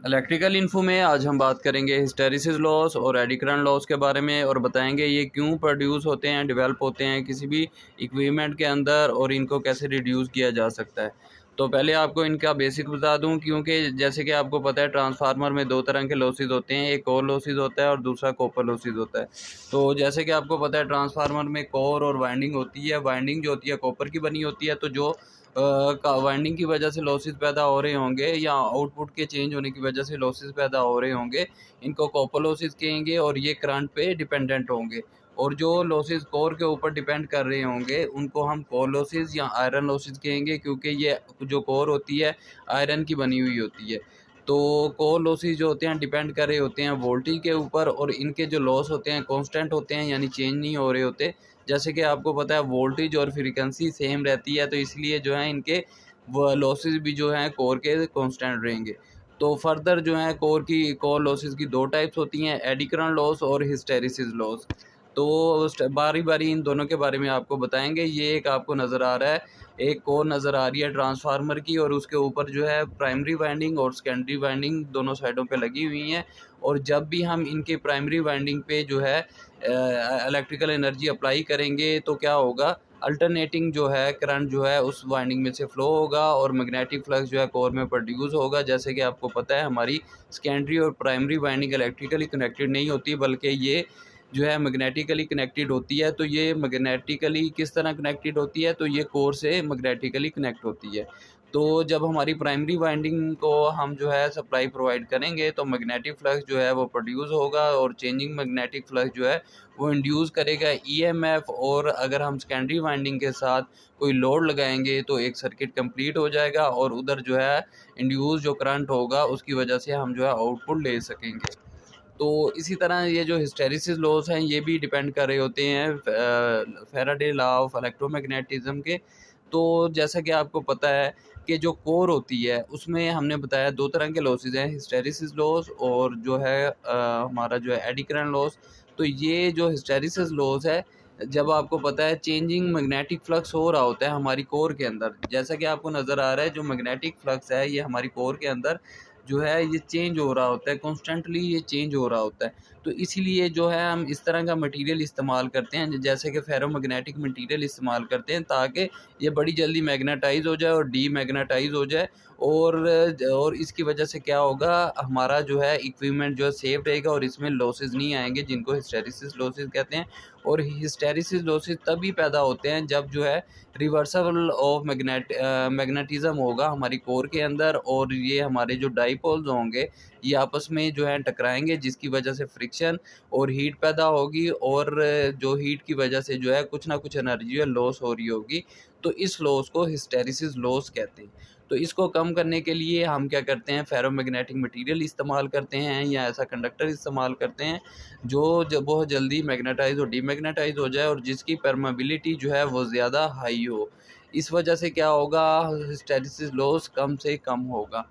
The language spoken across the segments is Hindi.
इलेक्ट्रिकल इन्फो में आज हम बात करेंगे हिस्टैरिसीस लॉस और एडी करंट लॉस के बारे में और बताएंगे ये क्यों प्रोड्यूस होते हैं, डेवलप होते हैं किसी भी इक्विपमेंट के अंदर और इनको कैसे रिड्यूस किया जा सकता है। तो पहले आपको इनका बेसिक बता दूं, क्योंकि जैसे कि आपको पता है ट्रांसफार्मर में दो तरह के लॉसेस होते हैं, एक कोर लॉसेस होता है और दूसरा कॉपर लॉसेस होता है। तो जैसे कि आपको पता है ट्रांसफार्मर में कोर और वाइंडिंग होती है। वाइंडिंग जो होती है कॉपर की बनी होती है, तो जो वाइंडिंग की वजह से लॉसेस पैदा हो रहे होंगे या आउटपुट के चेंज होने की वजह से लॉसेस पैदा हो रहे होंगे, इनको कॉपर लॉसेस कहेंगे और ये करंट पे डिपेंडेंट होंगे। और जो लॉसेस कोर के ऊपर डिपेंड कर रहे होंगे उनको हम कोर लॉसेस या आयरन लॉसेस कहेंगे, क्योंकि ये जो कोर होती है आयरन की बनी हुई होती है। तो कोर लॉसेस जो होते हैं डिपेंड कर रहे होते हैं वोल्टेज के ऊपर, और इनके जो लॉस होते हैं कांस्टेंट होते हैं, यानी चेंज नहीं हो रहे होते। जैसे कि आपको पता है वोल्टेज और फ्रीक्वेंसी सेम रहती है, तो इसलिए जो है इनके वो लॉसेस भी जो हैं कोर के कांस्टेंट रहेंगे। तो फर्दर जो है कोर लॉसेस की दो टाइप्स होती हैं, एडी करंट लॉस और हिस्टैरिसीस लॉस। तो बारी बारी इन दोनों के बारे में आपको बताएंगे। ये एक आपको नज़र आ रहा है, एक कोर नज़र आ रही है ट्रांसफार्मर की, और उसके ऊपर जो है प्राइमरी वाइंडिंग और सेकेंडरी वाइंडिंग दोनों साइडों पे लगी हुई हैं। और जब भी हम इनके प्राइमरी वाइंडिंग पे जो है इलेक्ट्रिकल एनर्जी अप्लाई करेंगे तो क्या होगा, अल्टरनेटिंग जो है करंट जो है उस वाइंडिंग में से फ़्लो होगा और मैग्नेटिक फ्लक्स जो है कोर में प्रोड्यूस होगा। जैसे कि आपको पता है हमारी सेकेंडरी और प्राइमरी वाइंडिंग इलेक्ट्रिकली कनेक्टेड नहीं होती, बल्कि ये जो है मैग्नेटिकली कनेक्टेड होती है। तो ये मैग्नेटिकली किस तरह कनेक्टेड होती है, तो ये कोर से मैग्नेटिकली कनेक्ट होती है। तो जब हमारी प्राइमरी वाइंडिंग को हम जो है सप्लाई प्रोवाइड करेंगे तो मैग्नेटिक फ्लक्स जो है वो प्रोड्यूस होगा, और चेंजिंग मैग्नेटिक फ्लक्स जो है वो इंड्यूस करेगा ईएमएफ। और अगर हम सेकेंडरी वाइंडिंग के साथ कोई लोड लगाएंगे तो एक सर्किट कंप्लीट हो जाएगा, और उधर जो है इंड्यूस जो करंट होगा उसकी वजह से हम जो है आउटपुट ले सकेंगे। तो इसी तरह ये जो हिस्टैरिसीस लॉस हैं ये भी डिपेंड कर रहे होते हैं फैराडे लॉ ऑफ इलेक्ट्रोमैग्नेटिज्म के। तो जैसा कि आपको पता है कि जो कोर होती है उसमें हमने बताया दो तरह के लॉसेस हैं, हिस्टैरिसीस लॉस और जो है हमारा जो है एडी करंट लॉस। तो ये जो हिस्टैरिसीस लॉस है, जब आपको पता है चेंजिंग मैग्नेटिक फ्लक्स हो रहा होता है हमारी कोर के अंदर, जैसा कि आपको नज़र आ रहा है जो मैग्नेटिक फ्लक्स है ये हमारी कोर के अंदर जो है ये चेंज हो रहा होता है, कॉन्स्टेंटली ये चेंज हो रहा होता है। तो इसीलिए जो है हम इस तरह का मटेरियल इस्तेमाल करते हैं, जैसे कि फेरोमैग्नेटिक मटेरियल इस्तेमाल करते हैं, ताकि ये बड़ी जल्दी मैग्नेटाइज हो जाए और डीमैग्नेटाइज हो जाए। और इसकी वजह से क्या होगा, हमारा जो है इक्विपमेंट जो है सेफ रहेगा और इसमें लॉसेस नहीं आएंगे, जिनको हिस्टैरिसीस लॉसेस कहते हैं। और हिस्टैरिसीस लॉसेस तभी पैदा होते हैं जब जो है रिवर्सल ऑफ मैग्नेटिज्म होगा हमारी कोर के अंदर, और ये हमारे जो डाइपोल्स होंगे ये आपस में जो है टकराएंगे, जिसकी वजह से फ्रिक्शन और हीट पैदा होगी, और जो हीट की वजह से जो है कुछ ना कुछ एनर्जी लॉस हो रही होगी। तो इस लॉस को हिस्टैरिसीस लॉस कहते हैं। तो इसको कम करने के लिए हम क्या करते हैं, फेरोमैग्नेटिक मटेरियल इस्तेमाल करते हैं या ऐसा कंडक्टर इस्तेमाल करते हैं जो जब बहुत जल्दी मैग्नेटाइज और डीमैग्नेटाइज हो जाए और जिसकी परमेबिलिटी जो है वो ज़्यादा हाई हो। इस वजह से क्या होगा, हिस्टैरिसीस लॉस कम से कम होगा।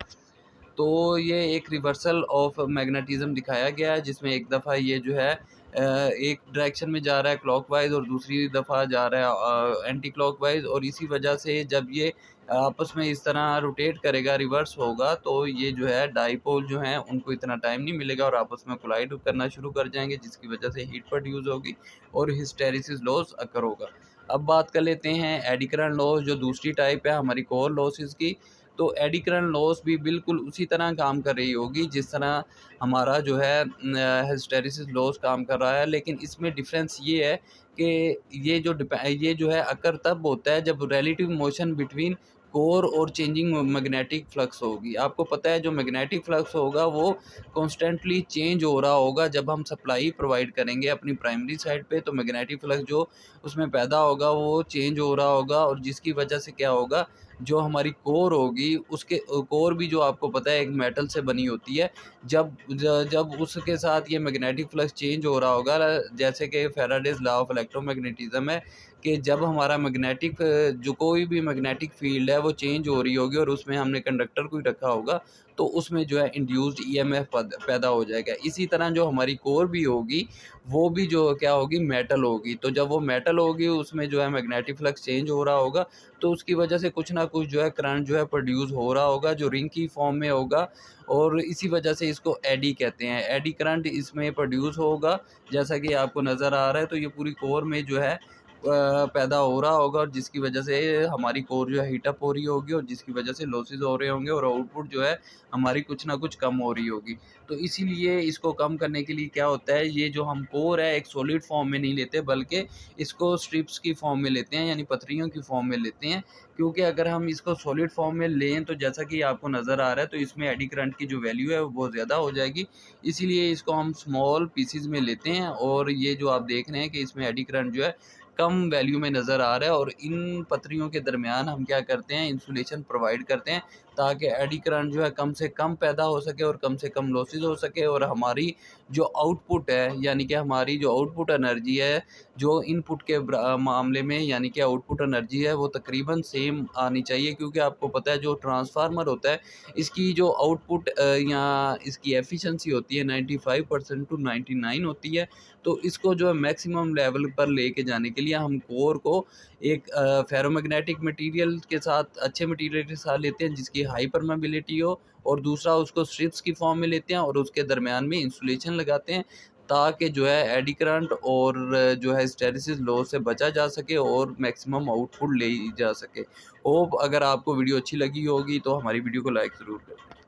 तो ये एक रिवर्सल ऑफ मैग्नेटिज्म दिखाया गया है, जिसमें एक दफ़ा ये जो है एक डायरेक्शन में जा रहा है क्लॉकवाइज और दूसरी दफ़ा जा रहा है एंटी क्लॉकवाइज, और इसी वजह से जब ये आपस में इस तरह रोटेट करेगा, रिवर्स होगा, तो ये जो है डाइपोल जो हैं उनको इतना टाइम नहीं मिलेगा और आपस में कोलाइड करना शुरू कर जाएंगे, जिसकी वजह से हीट प्रोड्यूस होगी और हिस्टैरिसीस लॉस अकर होगा। अब बात कर लेते हैं एडी करंट लॉस, जो दूसरी टाइप है हमारी कोर लॉसेस की। तो एडी करंट लॉस भी बिल्कुल उसी तरह काम कर रही होगी जिस तरह हमारा जो है हिस्टैरिसीस लॉस काम कर रहा है, लेकिन इसमें डिफरेंस ये है कि ये जो है अकर तब होता है जब रिलेटिव मोशन बिटवीन कोर और चेंजिंग मैग्नेटिक फ्लक्स होगी। आपको पता है जो मैग्नेटिक फ्लक्स होगा वो कॉन्स्टेंटली चेंज हो रहा होगा। जब हम सप्लाई प्रोवाइड करेंगे अपनी प्राइमरी साइड पे तो मैग्नेटिक फ्लक्स जो उसमें पैदा होगा वो चेंज हो रहा होगा, और जिसकी वजह से क्या होगा, जो हमारी कोर होगी उसके कोर भी जो आपको पता है एक मेटल से बनी होती है। जब उसके साथ ये मैग्नेटिक फ्लक्स चेंज हो रहा होगा, जैसे कि फैराडेज लॉ ऑफ इलेक्ट्रोमैग्नेटिज्म है कि जब हमारा मैग्नेटिक जो कोई भी मैग्नेटिक फील्ड है वो चेंज हो रही होगी और उसमें हमने कंडक्टर को ही रखा होगा, तो उसमें जो है इंड्यूस्ड ईएमएफ पैदा हो जाएगा। इसी तरह जो हमारी कोर भी होगी वो भी जो क्या होगी, मेटल होगी। तो जब वो मेटल होगी उसमें जो है मैग्नेटिक फ्लक्स चेंज हो रहा होगा, तो उसकी वजह से कुछ ना कुछ जो है करंट जो है प्रोड्यूस हो रहा होगा, जो रिंग की फॉर्म में होगा, और इसी वजह से इसको एडी कहते हैं। एडी करंट इसमें प्रोड्यूस होगा, जैसा कि आपको नज़र आ रहा है। तो ये पूरी कोर में जो है पैदा हो रहा होगा, और जिसकी वजह से हमारी कोर जो है हीटअप हो रही होगी, और जिसकी वजह से लॉसेस हो रहे होंगे, और आउटपुट जो है हमारी कुछ ना कुछ कम हो रही होगी। तो इसीलिए इसको कम करने के लिए क्या होता है, ये जो हम कोर है एक सॉलिड फॉर्म में नहीं लेते, बल्कि इसको स्ट्रिप्स की फॉर्म में लेते हैं, यानी पथरियों की फॉर्म में लेते हैं। क्योंकि अगर हम इसको सॉलिड फॉर्म में लें तो जैसा कि आपको नज़र आ रहा है, तो इसमें एडी करंट की जो वैल्यू है वो बहुत ज़्यादा हो जाएगी। इसीलिए इसको हम स्मॉल पीसीज में लेते हैं, और ये जो आप देख रहे हैं कि इसमें एडी करंट जो है कम वैल्यू में नज़र आ रहा है। और इन पथरियों के दरमियान हम क्या करते हैं, इंसुलेशन प्रोवाइड करते हैं, ताकि एडी करंट जो है कम से कम पैदा हो सके और कम से कम लॉसेस हो सके, और हमारी जो आउटपुट है, यानी कि हमारी जो आउटपुट एनर्जी है, जो इनपुट के मामले में यानी कि आउटपुट एनर्जी है, वो तकरीबन सेम आनी चाहिए। क्योंकि आपको पता है जो ट्रांसफार्मर होता है, इसकी जो आउटपुट या इसकी एफिशिएंसी होती है 95% टू 99 होती है। तो इसको जो है मैक्सिमम लेवल पर लेके जाने के लिए हम कोर को एक फेरोमैग्नेटिक मटेरियल के साथ, अच्छे मटेरियल के साथ लेते हैं जिसकी हाई परमेबिलिटी हो, और दूसरा उसको स्ट्रिप्स की फॉर्म में लेते हैं, और उसके दरमियान में इंसुलेशन लगाते हैं, ताकि जो है एडी करंट और जो है हिस्टैरिसीस लॉस से बचा जा सके और मैक्सिमम आउटपुट ले जा सके। होप अगर आपको वीडियो अच्छी लगी होगी तो हमारी वीडियो को लाइक ज़रूर करें।